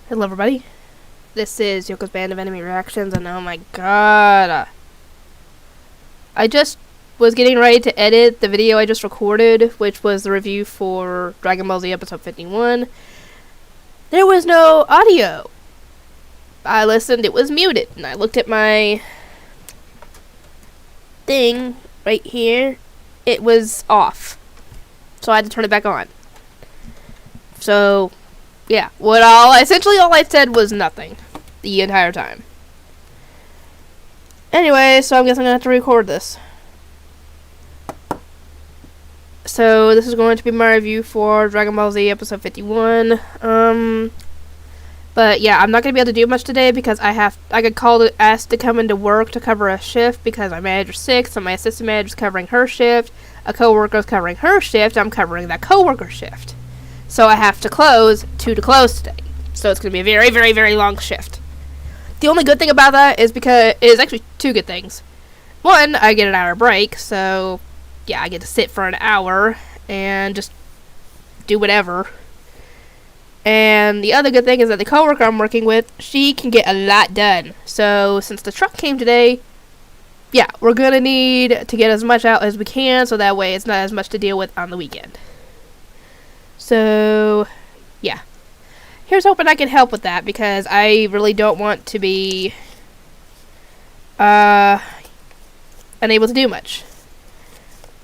Hello everybody, this is Yoko's Band of Enemy Reactions, and oh my god, I just was getting ready to edit the video I just recorded, which was the review for Dragon Ball Z episode 51. There was no audio. I listened, it was muted, and I looked at my thing right here, it was off, so I had to turn it back on. So yeah, essentially all I said was nothing the entire time. Anyway, so I guess I'm gonna have to record this. So this is going to be my review for Dragon Ball Z episode 51. But yeah, I'm not gonna be able to do much today because I got asked to come into work to cover a shift because my manager's sick, so my assistant manager's covering her shift, a coworker's covering her shift, I'm covering that coworker's shift. So I have to close 2 to close today. So it's going to be a very, very, very long shift. The only good thing about that is actually 2 good things. One, I get an hour break, so yeah, I get to sit for an hour and just do whatever. And the other good thing is that the coworker I'm working with, she can get a lot done. So since the truck came today, yeah, we're going to need to get as much out as we can, so that way it's not as much to deal with on the weekend. So, yeah. Here's hoping I can help with that, because I really don't want to be unable to do much.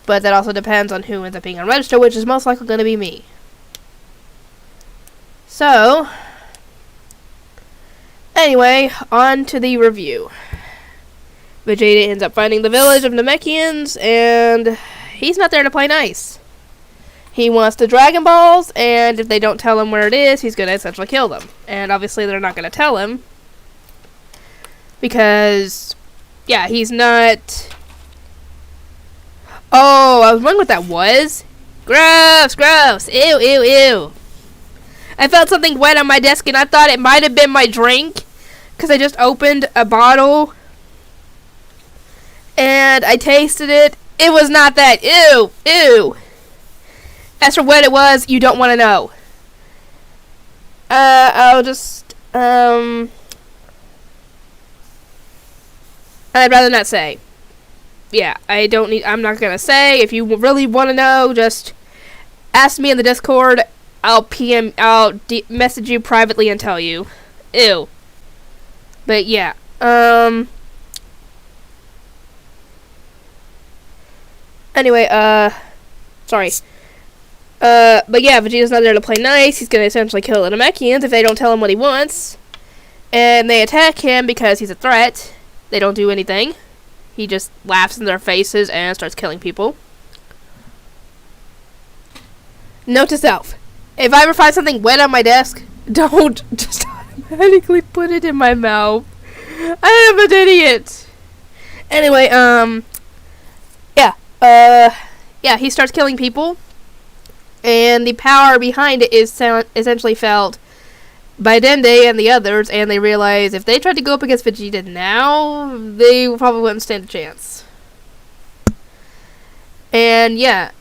But that also depends on who ends up being on register, which is most likely going to be me. So, anyway, on to the review. Vegeta ends up finding the village of Namekians, and he's not there to play nice. He wants the Dragon Balls, and if they don't tell him where it is, he's going to essentially kill them. And obviously they're not going to tell him, because, yeah, he's not... Oh, I was wondering what that was. Gross, gross, ew, ew, ew. I felt something wet on my desk, and I thought it might have been my drink, because I just opened a bottle, and I tasted it. It was not that. Ew, ew. As for what it was, you don't want to know. I'll just, I'd rather not say. Yeah, I'm not gonna say. If you really want to know, just ask me in the Discord. I'll message you privately and tell you. Ew. But yeah, anyway, sorry. But yeah, Vegeta's not there to play nice. He's gonna essentially kill the Namekians if they don't tell him what he wants. And they attack him because he's a threat. They don't do anything. He just laughs in their faces and starts killing people. Note to self. If I ever find something wet on my desk, don't just automatically put it in my mouth. I am an idiot. Anyway, yeah, he starts killing people. And the power behind it is essentially felt by Dende and the others, and they realize if they tried to go up against Vegeta now, they probably wouldn't stand a chance. And yeah,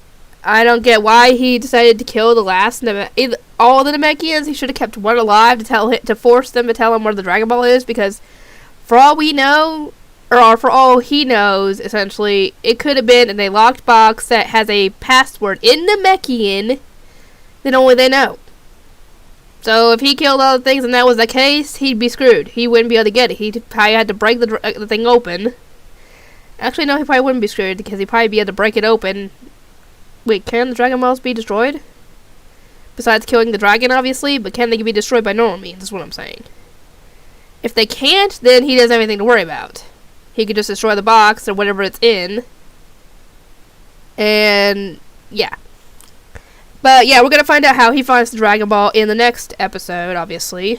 I don't get why he decided to kill the last all the Namekians. He should have kept one alive to force them to tell him where the Dragon Ball is, because for all we know, or for all he knows, essentially, it could have been in a locked box that has a password in Namekian that only they know. So if he killed all the things and that was the case, he'd be screwed. He wouldn't be able to get it. He'd probably had to break the thing open. Actually, no, he probably wouldn't be screwed because he'd probably be able to break it open. Wait, can the Dragon Balls be destroyed? Besides killing the dragon, obviously, but can they be destroyed by normal means, is what I'm saying. If they can't, then he doesn't have anything to worry about. He could just destroy the box or whatever it's in. And, yeah. But, yeah, we're going to find out how he finds the Dragon Ball in the next episode, obviously.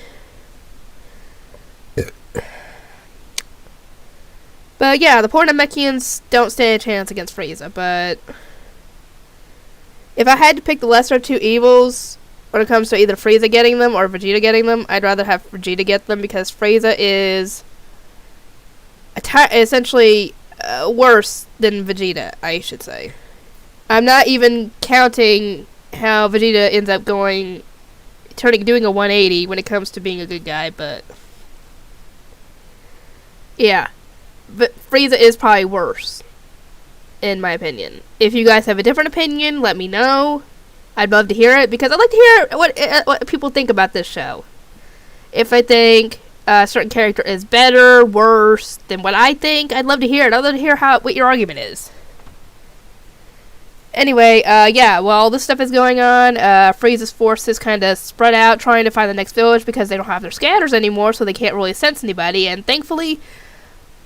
But, yeah, the poor Namekians don't stand a chance against Frieza, but if I had to pick the lesser of 2 evils when it comes to either Frieza getting them or Vegeta getting them, I'd rather have Vegeta get them, because Frieza is essentially worse than Vegeta, I should say. I'm not even counting how Vegeta ends up going doing a 180 when it comes to being a good guy, but yeah. But Frieza is probably worse, in my opinion. If you guys have a different opinion, let me know. I'd love to hear it, because I'd like to hear what people think about this show. If I think a certain character is better, worse than what I think, I'd love to hear it. I'd love to hear what your argument is. Anyway, yeah, while this stuff is going on, Frieza's forces kind of spread out trying to find the next village because they don't have their scanners anymore, so they can't really sense anybody, and thankfully,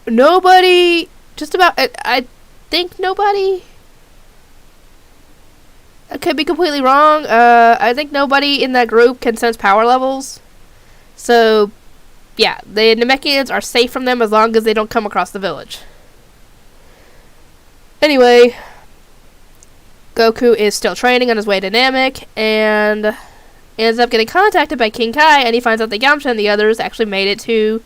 nobody, I think nobody, I could be completely wrong, I think nobody in that group can sense power levels, so, yeah, the Namekians are safe from them as long as they don't come across the village. Anyway, Goku is still training on his way to Namek, and ends up getting contacted by King Kai, and he finds out that Yamcha and the others actually made it to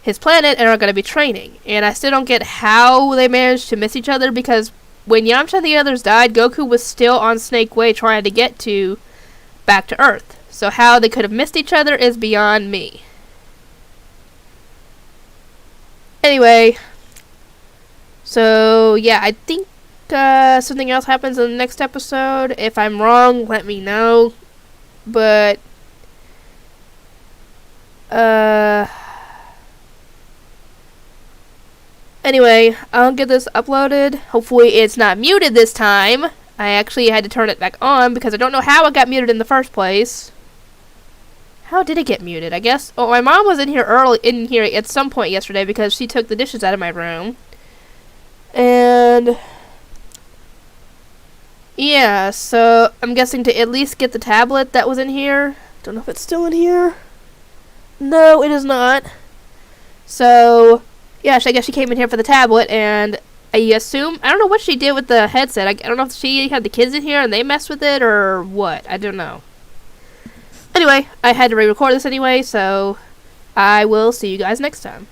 his planet and are going to be training. And I still don't get how they managed to miss each other, because when Yamcha and the others died, Goku was still on Snake Way trying to get back to Earth. So how they could have missed each other is beyond me. Anyway, so yeah, I think something else happens in the next episode. If I'm wrong, let me know. But anyway, I'll get this uploaded. Hopefully it's not muted this time. I actually had to turn it back on because I don't know how it got muted in the first place. How did it get muted? I guess. Oh, my mom was in here at some point yesterday because she took the dishes out of my room. And yeah, so I'm guessing to at least get the tablet that was in here. Don't know if it's still in here. No, it is not. So, yeah, I guess she came in here for the tablet, and I assume, I don't know what she did with the headset. I don't know if she had the kids in here and they messed with it or what. I don't know. Anyway, I had to re-record this anyway, so I will see you guys next time.